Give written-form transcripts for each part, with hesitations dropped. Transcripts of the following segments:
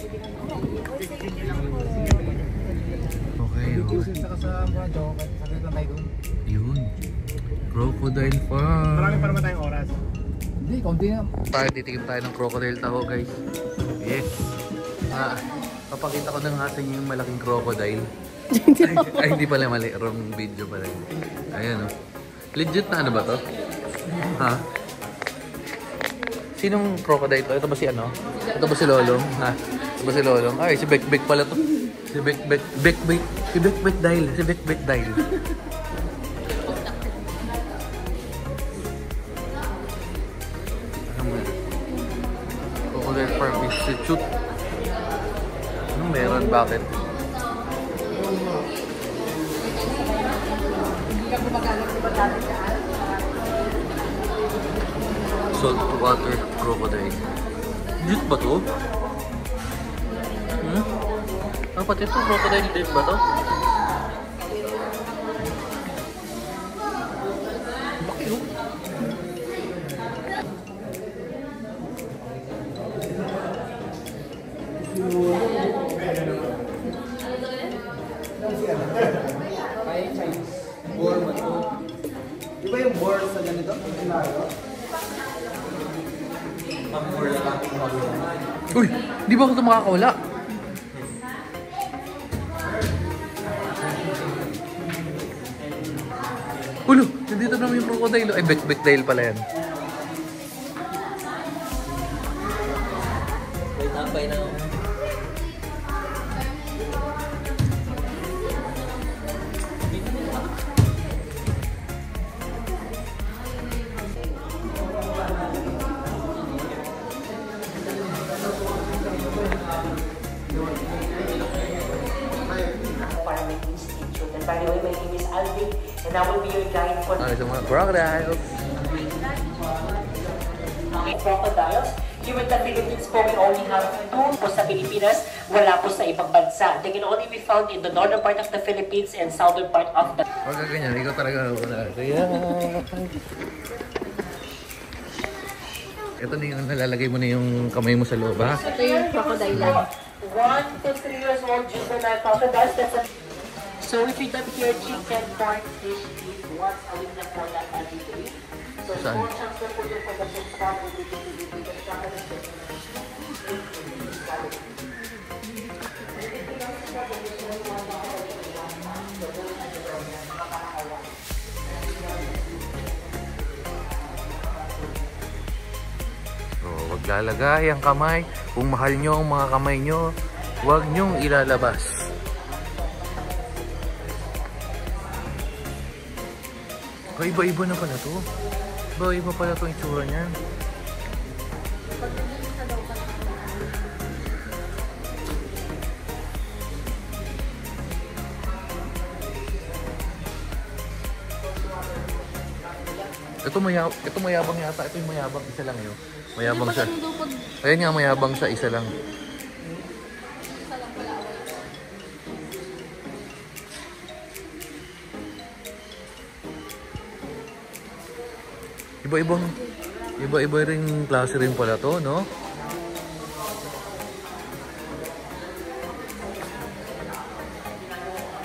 Okay, yun. Crocodile farm. Marami pa naman tayong oras. Hindi, konti na. Tayo, titikim tayo ng crocodile taho, guys. Yes. Papakita ko na nga sa inyo yung malaking crocodile. Ay, hindi pala mali. Wrong video pala. Ayan, oh. Legit na ano ba to? Ha? Sinong crocodile to? Ito ba si ano? Ito ba si Lolong? Ha? Ito ba si Lolong? Ay, si Bekbek pala to. Si Bekbek. Si Bekbek Dyle. Si Bekbek Dyle. Crocodile Farm Institute. Anong meron? Bakit? Saltwater crocodile. Dito ba to? Pati ito, crocodile dito ba to? Laki oh. Boar ba ito? Di ba yung boar sa ganito? Uy! Di ba ako ito makakawala? Ulo! Nandito naman yung crocodile. Ay, Bekbek pala yan. Wait, tambay na ako. By the way, my name is Alvin, and I will be your guide for Ay, sa mga crocodiles. crocodiles. Here in the Philippines po, we only have 2 po sa Pilipinas, wala po sa ibang bansa. They can only be found in the northern part of the Philippines and southern part of the... Huwag ka ganyan, ikaw talaga wala. Kaya... Ito na yung nalalagay mo na yung kamay mo sa loob, ha? Ito yung crocodile lang. 1 to 3 years old juvenile crocodiles. That's a... So if you dump here chicken, pork, fish, beef, once a week na po that every day. So Saan? more chance na po yung production sa Huwag lalagay ang kamay. Kung mahal nyo ang mga kamay nyo, huwag nyong ilalabas. Iba-iba na pala to. Iba-iba pala to yung tsura niyan. Ito mayabang yata. Ito yung mayabang. Isa lang yun. Mayabang siya. Ayan nga, mayabang siya. Isa lang. Iba-iba rin klase rin pala to, no?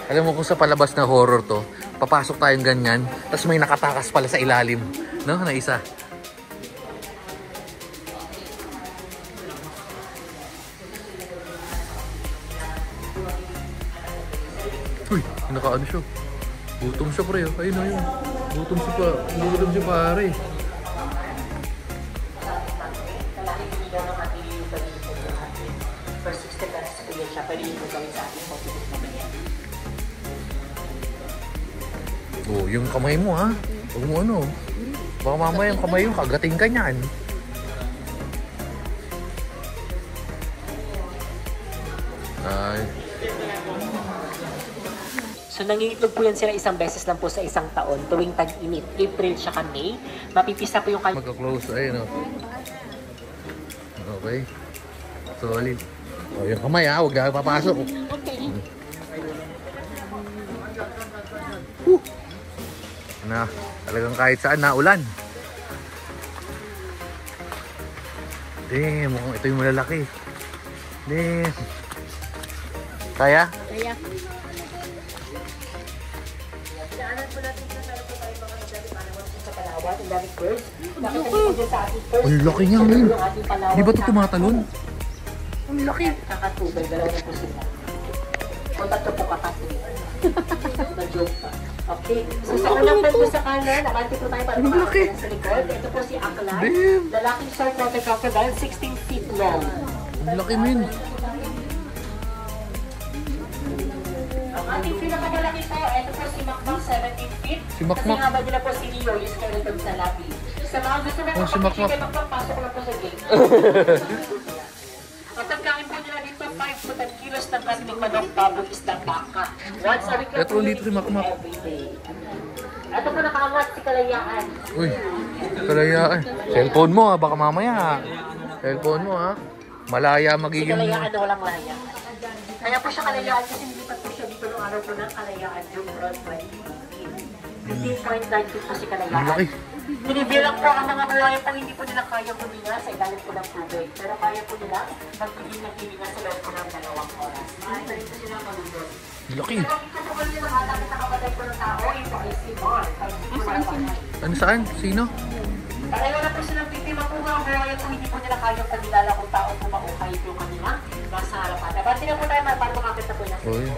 Alam mo kung sa palabas na horror to, papasok tayong ganyan, tapos may nakatakas pala sa ilalim, no? Na isa. Uy, nakaano siya. Gutom siya, pre. Ayun na yun. Gutom siya pare. Oh, yung kamay mo ha. Huwag mo ano. Baka mamaya yung kamay mo, kagating ka niyan. Ay. So nangingitlog po yan sila isang beses lang po sa isang taon, tuwing tag-init, April tsaka May. Mapipisa po yung Magka-close, ayun o. Okay. Solid. O, yung kamay ha, huwag na papasok. Okay. Na, talagang kahit saan na ulan. Damn, mukhang ito yung malalaki. Damn. Kaya? Kaya. Pinaanan po natin sa sana po tayo mga nagdali panawan sa Palawan. Ang daming birds. Nakita niyo po dyan sa ating first. Ang laki niya, man. Yung ating Palawan. Di ba ito tumatalon? Ang laki. Kakatubay. Dalawa na po sila. O tatlo po kakatubay. Na-joke pa. Okay. So sa unang po sa kanan, nakante po tayo para makakita sa likod. Ito po si Aklan. Damn. Lalaking short water crocodile, 16 feet long. Ang laki, men. Ang ating pinakamalaki po, ito po si Makmak, 17 feet. Si Makmak. Kasi nga ba nila po si Leo, yung skeleton sa labi. Sa mga gusto mo Oh, si Makmak. kay Makmak, pasok lang po sa gate. Ang pagkain po nila dito, 5 to 10 kilos ng kasing manok, baboy, isda, baka. Once a week lang Ito po dito si Makmak. everyday. Ito po nakaangat si Kalayaan. Uy, kalayaan. Cellphone mo ha, baka mamaya. Cellphone mo ha. Malaya Si magiging... Kalayaan na walang laya. Kaya po siya Kalayaan kasi nilipat po siya dito nung araw po ng Kalayaan, June 2015. 15.9 feet po si Ang Kalayaan. laki. Binibilang po ang mga buhay po hindi po nila kaya huminga sa ilalim po ng tubig. Pero kaya po nila magbigay ng hininga sa loob po ng 2 oras. Maaari na rin po sila malulog. Ang laki. Pero kung po kayo nakatapit na kamatay po ng tao, yung po ay si Mar. Ano saan? Sino? Pareho na po silang biktima po mga buhay po hindi po nila kaya pagilala kung tao po maukay po kanila nasa harapan. Abante na po tayo para makakita po ng Uy.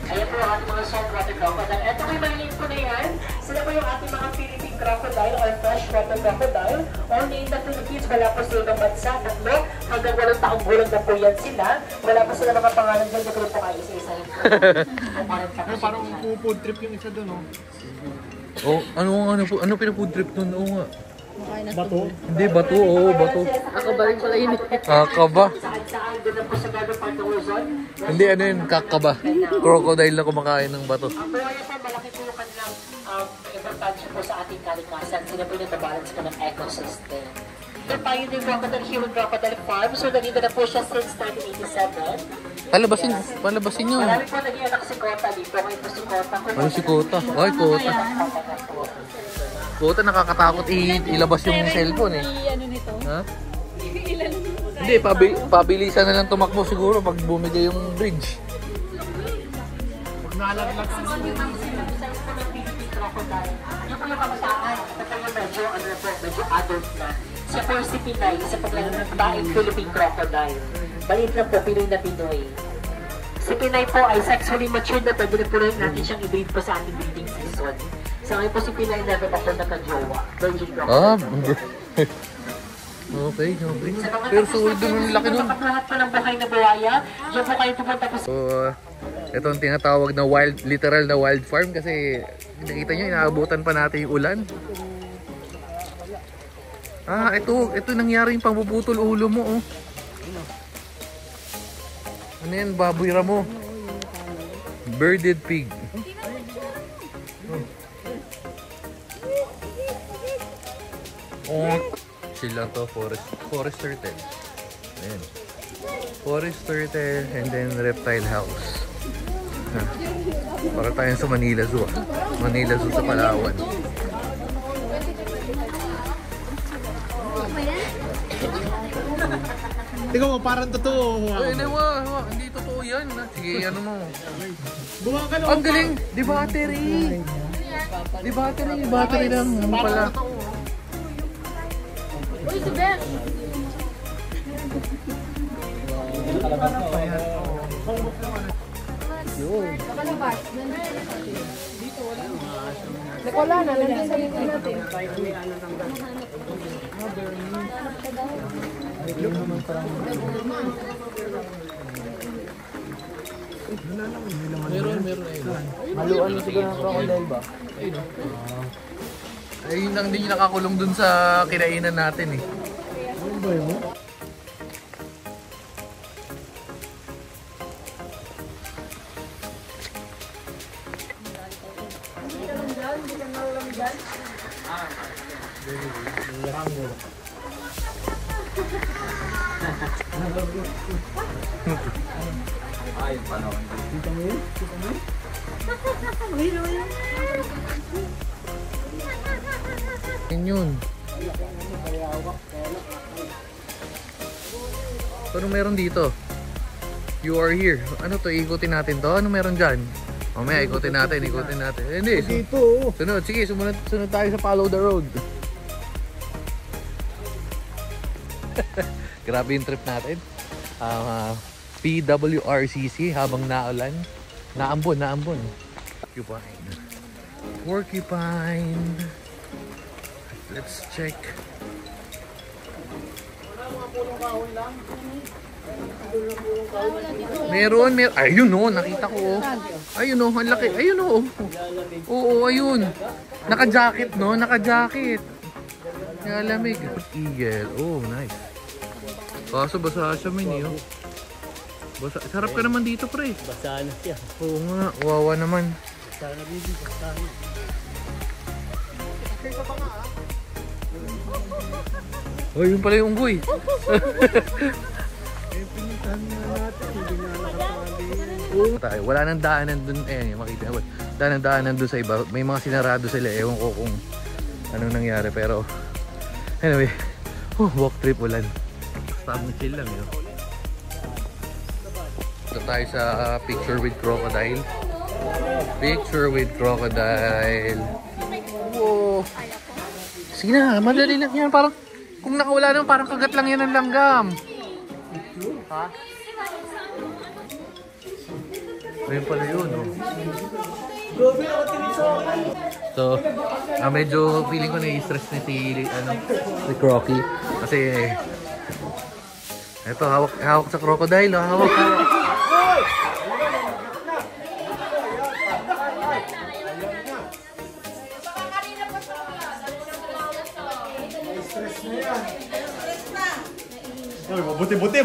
Ayan po ang ating mga saltwater crocodile. Ito po yung maliliit po na yan. Sila po yung ating mga Philippine crocodile or freshwater crocodile. Only in the Philippines, wala po sa ibang bansa. 3 hanggang 8 taong gulang na po yan sila. Wala po sila mga pangalan dyan. Dito po kayo isa-isahin po. Parang food trip yung isa doon, oh. Oh, ano pinafood trip nun? Oo nga. Bato? Hindi, bato. Oo, bato. Ako ba rin pala yun? Kakaba. Saan-saan doon na po sa gano'ng part ng Luzon. Hindi, ano yun? Kakaba. Crocodile na kumakain ng bato. Ang buhay po, malaki po yung kanilang importansya po sa ating kalikasan. Sila po yung nabalance po ng ecosystem. The Pioneer Crocodile Human Crocodile Farm. So, nandito na po siya since 1987. Palabasin nyo. Marami po naging anak si Kota dito. Ngayon po si Kota. Ano si Kota? Ay, Kota. Kota, nakakatakot ilabas yung cellphone eh. Ano nito? Ha? Hindi, pabilisan na lang tumakbo siguro pag bumigay yung bridge. Pag naalaglag sa Yung size po ng Philippine Crocodile. Yung po yung kabataan. Ito po yung medyo adult na. Siya po yung si Pinay. Isa po lang ng baing Philippine Crocodile. Balit lang po, Pinoy na Pinoy. Si Pinay po ay sexually matured na pwede na po rin natin siyang i-breed po sa ating breeding season. Sa ngayon po si Pinay never pa po nagka-jowa. Virgin Crocodile. Okay. Pero sulit doon ang laki nun. Lahat po ng buhay na buhaya, diyan po kayo pupunta po sa... So, ito ang tinatawag na literal na wild farm kasi nakita nyo, inaabutan pa natin yung ulan. Ito nangyari yung pambubutol ulo mo, oh. Ano yan, baboy ramo? Birded pig. Oh, sila to, forest turtle. Ayan. Forest turtle and then reptile house. Para tayo sa Manila Zoo. Manila Zoo sa Palawan. Tingnan mo, parang totoo. Ay, hindi totoo yan. Sige, ano mo. Buwang ka Ang galing! Di battery! Di battery lang. Ano pala? Uy, si Beck! Nakalabas. Dito wala. Wala na, nandiyan sa likod natin. Meron. Maluan mo siguro ng crocodile ba? Ay, yun lang din yung nakakulong dun sa kinainan natin eh. Ano ba yun? Ay, panahon. Kita mo yun? Uy, Yun. Ano meron dito? You are here. Ano to? Ikutin natin to? Ano meron dyan? Mamaya ikutin natin. Hindi. Dito. Sunod. Sige, sunod tayo sa follow the road. Grabe yung trip natin. PWRCC habang naulan. Naambon. Porcupine. Let's check. Meron. Ayun oh, nakita ko oh. Ayun oh, ang laki. Ayun oh. Oo, ayun. Naka-jacket no, naka-jacket. Lamig. Eagle. Oh, nice. Kaso basa siya min eh. Basa. Sarap ka naman dito pre. Basa na siya. Oo nga, wawa naman. Basa na bibi, basa na. Oh, yun pala yung unggoy. Wala nang daanan dun. Makita mo. Wala nang daanan dun sa iba. May mga sinarado sila. Ewan ko kung anong nangyari. Pero anyway, walk trip ulan. Stop na chill lang yun. Ito tayo sa picture with crocodile. Picture with crocodile. Wow. Sige na, madali lang yan. Parang kung nakawala naman, parang kagat lang yan ng langgam. Ha? Ayun pala yun, oh. So, medyo feeling ko na-stress na si Crocky. Kasi, ito, hawak sa crocodile, oh. Hawak. Mabuti-buti.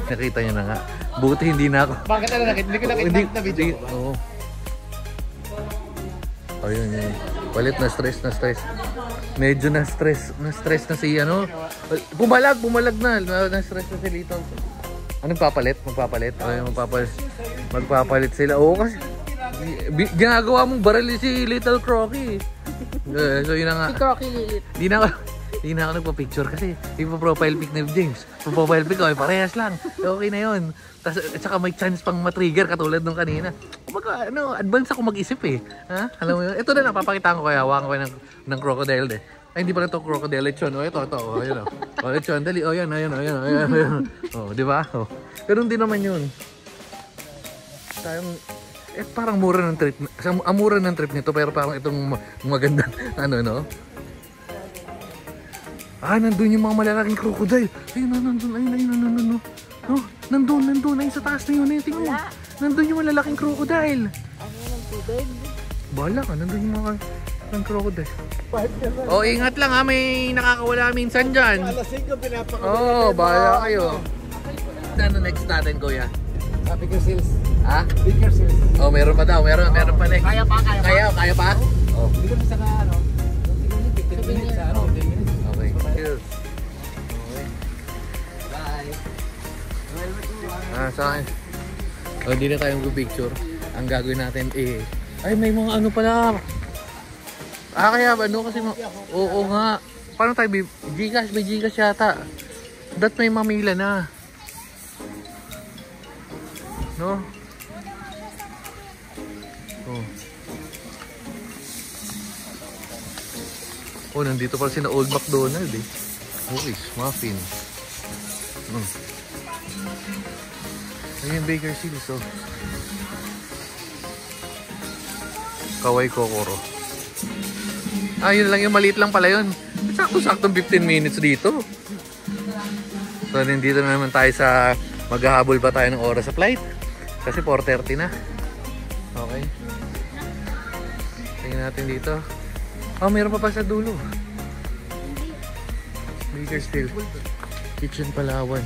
Nakita niyo na nga. Buti hindi na ako. Bakit ano nakita? Hindi ko nakita na video. Oo. Ayun yun. Palit na stress. Medyo na-stress na si ano. Bumalag na. Na-stress na si Lito. Anong papalit? Ayun, magpapalit sila. Oo kasi ginagawa mong baril si Little Crocky. So yun na nga. Si Crocky lilit. Hindi na ako nagpa-picture kasi ipa-profile pic ni James. Profile pic ko, parehas lang. Okay na yun. At saka may chance pang matrigger katulad nung kanina. Kumbaga, advance ako mag-isip eh. Ha? Alam mo yun? Ito na napapakitaan ko kaya. Hawakan ko ng crocodile de. Ay, hindi pa na ito crocodile. Lechon. Ito. Ayun o. Lechon. Dali. Ayan. Di ba? Ganun din naman yun. Tayong... parang mura ng trip. Mura ng trip nito pero parang itong maganda no? Nandun yung mga malalaking crocodile. Ayun, nandun. Nandun. Ayun, sa taas na yun. Tingnan mo. Nandun yung malalaking crocodile. Ano yung tubig? Bahala ka, nandun yung mga crocodile. Ingat lang ha. May nakakawala minsan dyan. Alasing ko pinapakawala. Bahala kayo. Ano next natin, kuya? Bigger sales. Ha? Bigger sales. Meron pa daw. Meron pa next. Kaya pa? Kaya pa? Hindi kami sa ano. 15 minutes sa ano. 10 minutes. Okay. Cheers. Okay. Bye. Sa akin. Hindi na tayong picture. Ang gagawin natin ay may mga ano pala. Kaya kasi oo nga. Paano tayo? Gcash, may Gcash yata. May mamila na. No? Nandito pala sina Old McDonald eh. Muffin. Ayun yung Baker Seals oh. Kaway Kokoro. Yun lang yung maliit lang pala yun. Sakto-saktong 15 minutes dito. So nandito na naman tayo sa maghahabol pa tayo ng oras sa flight. Kasi 4:30 na. Okay. Tingnan natin dito. Meron pa sa dulo. Bakersfield. Kitchen Palawan.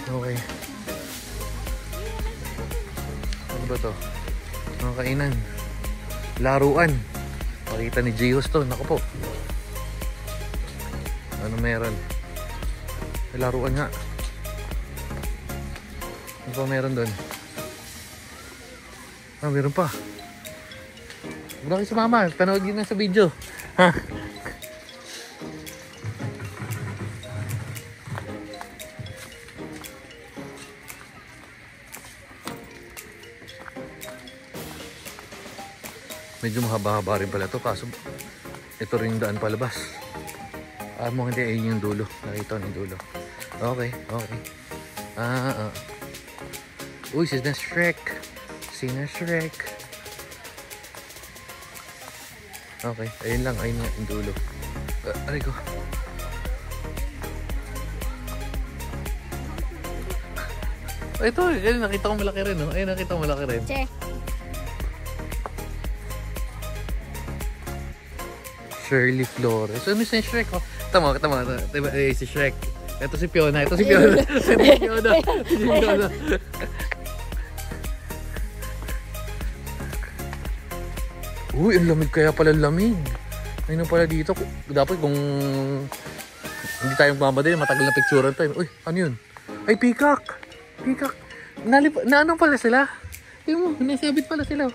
Okay. Ano ba to? Mga kainan. Laruan. Makita ni Gios to. Naku po. Ano meron? May laruan nga. Ano pa meron doon? Ah, meron pa. Huwag na kayo sumama. Panood yun na sa video. Ha? Medyo mahaba-haba rin pala to. Kaso ito rin yung daan palabas. Mo hindi, ayun yung dulo. Nakita ng dulo. Okay, okay. Uy, si na Shrek. Si na Shrek. Okay, ayun lang. Ayun nga yung dulo. Aray ko. Ito, ayun, nakita ko malaki rin. No? Ayun, nakita ko malaki rin. Che. Shirley Flores. So, miss na yung Shrek. Oh. Tama. Diba, si Shrek. Ito si Fiona. Ito si Fiona. Uy, ang lamig kaya pala lamig. Ayun pala dito. Dapat kung hindi tayo magmamadali, matagal na picture tayo. Uy, ano yun? Ay, peacock. Peacock. Naano pala sila? Tingnan mo, nasabit pala sila.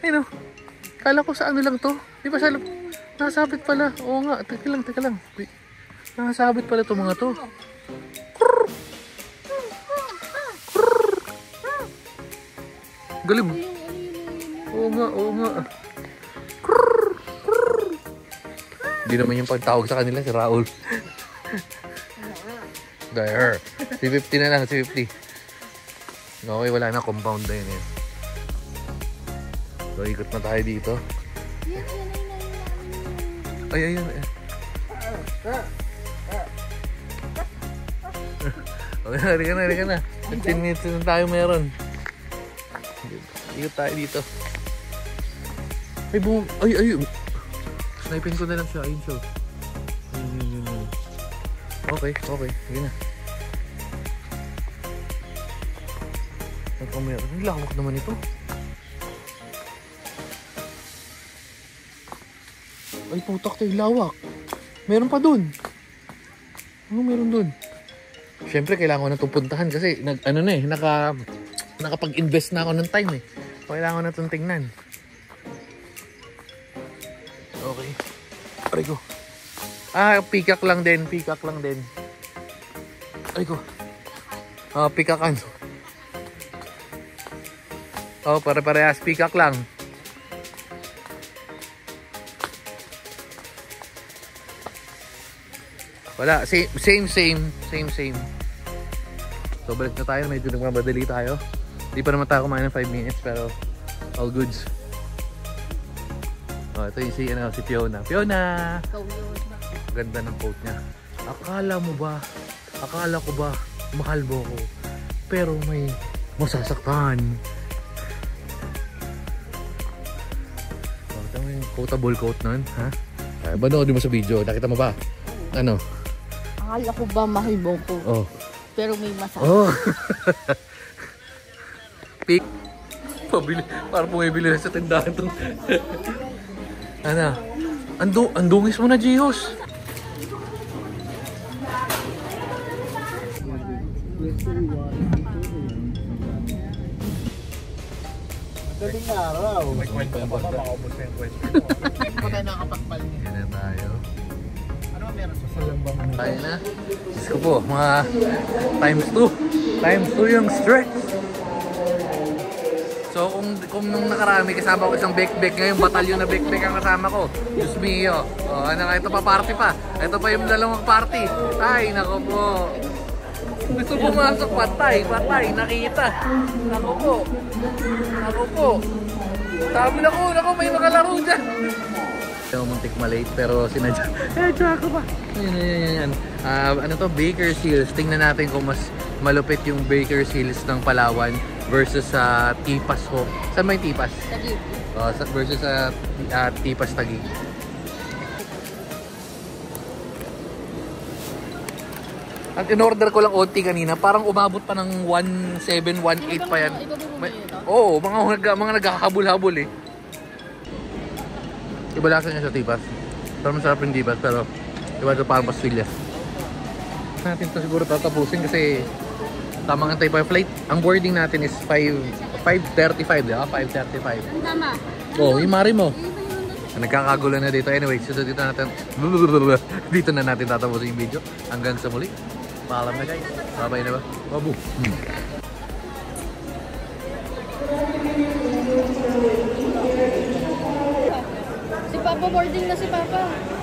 Ayun o. Kala ko sa ano lang to. Di ba sa... Nasabit pala. Oo nga. Teka lang. Wait. Nasabit pala itong mga to. Galim. Oo nga. Hindi naman yung pagtawag sa kanila si Raul. There. Si 50 na lang. Si 50. Okay, wala na. Compound na yun. So, ikot na tayo dito. Ay, ayun. Okay, halika na. 15 minutes na tayo meron. Ikot tayo dito. Ay, boom. Ay. Sniping ko na lang siya. Ayun siya. Ayun. Okay. Sige na. Meron. Ang lawak naman ito. Ay, putak tayo, lawak. Meron pa dun. Ano meron dun? Siyempre, kailangan ko na itong puntahan kasi nakapag-invest na ako ng time eh. Kailangan ko na itong tingnan. Okay. Aray ko. Peacock lang din. Aray ko. Peacockan. Pare-parehas. Peacock lang. Wala. Same. So, balik na tayo. Medyo nagmamadali tayo. Di pa naman tayo kumain ng 5 minutes pero all goods. Ito yung si Fiona. Fiona! Ganda ng quote niya. Akala ko ba mahal mo ko pero may masasaktan. Tama yung quotable quote nun, ha? Banoodin mo sa video. Nakita mo ba? Ano? Akala ko ba mahal mo ko? Oh. Pero may masakit. Oh. Pick. Pabili. Parang pumibili na sa tindahan itong... Ano? Andungis mo na, Gihos. Daling araw. May kwento pa ba? Makaubos na yung question mo. Hindi pa tayo nakapagpal niya. Yan na tayo. Ano meron sa salambang? Tayo na. Diyos ko po, mga times 2. Times 2 yung stretch. So kung nung nakarami kasama ko isang backpack, ngayon batalyon na backpack ang kasama ko. Diyos mio. Ito pa party pa. Ito pa yung dalawang party. Ay, nako po. Gusto pumasok, patay, nakita. Nako po. Sabi na ko, may makalaro dyan. Muntik malate pero sinadya. Ako pa. Yan. Ano to? Baker's Hills. Tingnan natin kung mas malupit yung Baker's Hills ng Palawan versus sa Tipas ho. Saan ba yung Tipas? Taguig. Versus sa Tipas Taguig. At in-order ko lang onti kanina, parang umabot pa ng 1.7, 1.8 pa yan. Oo, mga nagkakahabol-habol eh. Iba lasa niya sa Tipas. Pero masarap yung Tipas, pero iba ito parang pastillas. Natin ito siguro tatapusin kasi Tamang antay pa flight. Ang boarding natin is 5:35, di ba? 5:35. Tama. Oh, yung mari mo. Nagkakagulo na dito. Anyway, so dito dito na natin tatapusin yung video. Hanggang sa muli. Paalam na guys. Bye-bye na ba? Babu. Si Papa, boarding na si Papa.